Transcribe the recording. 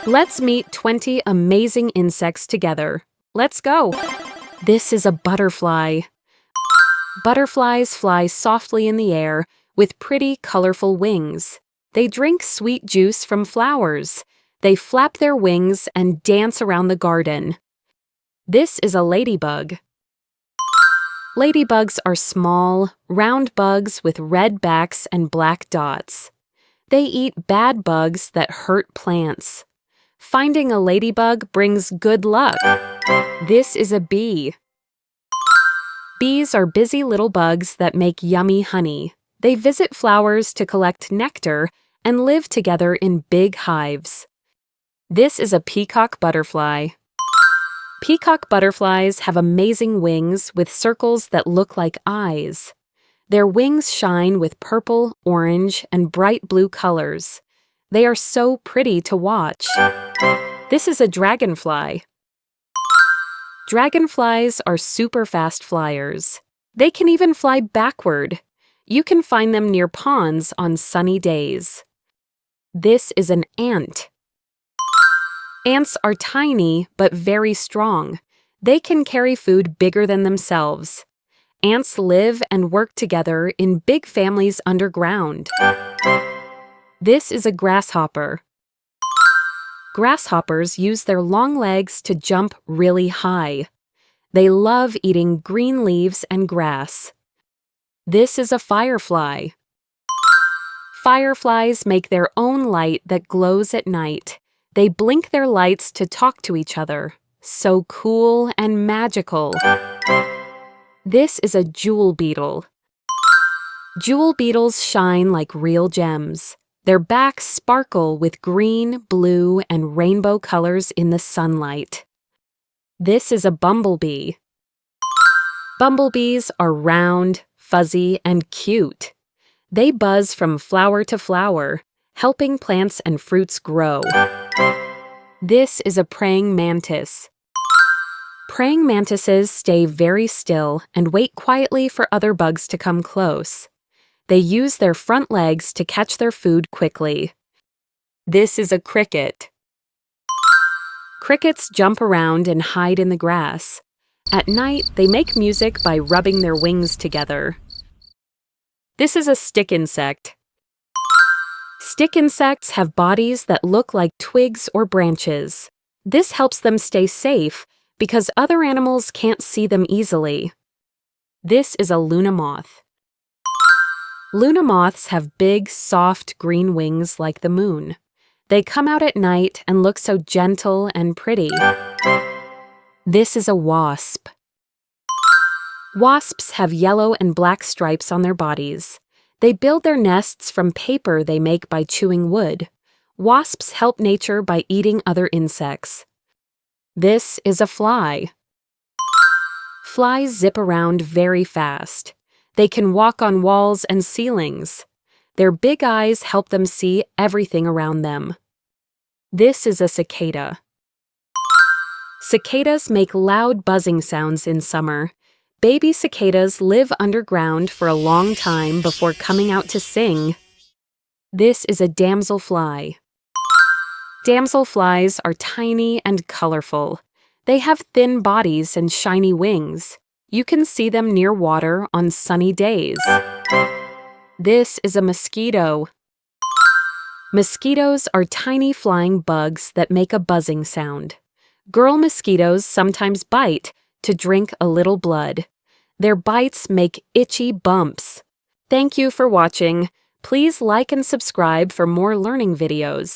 Let's meet 20 amazing insects together. Let's go. This is a butterfly. Butterflies fly softly in the air with pretty, colorful wings. They drink sweet juice from flowers. They flap their wings and dance around the garden. This is a ladybug. Ladybugs are small, round bugs with red backs and black dots. They eat bad bugs that hurt plants. Finding a ladybug brings good luck. This is a bee. Bees are busy little bugs that make yummy honey. They visit flowers to collect nectar and live together in big hives. This is a peacock butterfly. Peacock butterflies have amazing wings with circles that look like eyes. Their wings shine with purple, orange, and bright blue colors. They are so pretty to watch. This is a dragonfly. Dragonflies are super fast flyers. They can even fly backward. You can find them near ponds on sunny days. This is an ant. Ants are tiny but very strong. They can carry food bigger than themselves. Ants live and work together in big families underground. This is a grasshopper. Grasshoppers use their long legs to jump really high. They love eating green leaves and grass. This is a firefly. Fireflies make their own light that glows at night. They blink their lights to talk to each other. So cool and magical. This is a jewel beetle. Jewel beetles shine like real gems. Their backs sparkle with green, blue, and rainbow colors in the sunlight. This is a bumblebee. Bumblebees are round, fuzzy, and cute. They buzz from flower to flower, helping plants and fruits grow. This is a praying mantis. Praying mantises stay very still and wait quietly for other bugs to come close. They use their front legs to catch their food quickly. This is a cricket. Crickets jump around and hide in the grass. At night, they make music by rubbing their wings together. This is a stick insect. Stick insects have bodies that look like twigs or branches. This helps them stay safe because other animals can't see them easily. This is a Luna moth. Luna moths have big, soft green wings like the moon. They come out at night and look so gentle and pretty. This is a wasp. Wasps have yellow and black stripes on their bodies. They build their nests from paper they make by chewing wood. Wasps help nature by eating other insects. This is a fly. Flies zip around very fast. They can walk on walls and ceilings. Their big eyes help them see everything around them. This is a cicada. Cicadas make loud buzzing sounds in summer. Baby cicadas live underground for a long time before coming out to sing. This is a damselfly. Damselflies are tiny and colorful. They have thin bodies and shiny wings. You can see them near water on sunny days. This is a mosquito. Mosquitoes are tiny flying bugs that make a buzzing sound. Girl mosquitoes sometimes bite to drink a little blood. Their bites make itchy bumps. Thank you for watching. Please like and subscribe for more learning videos.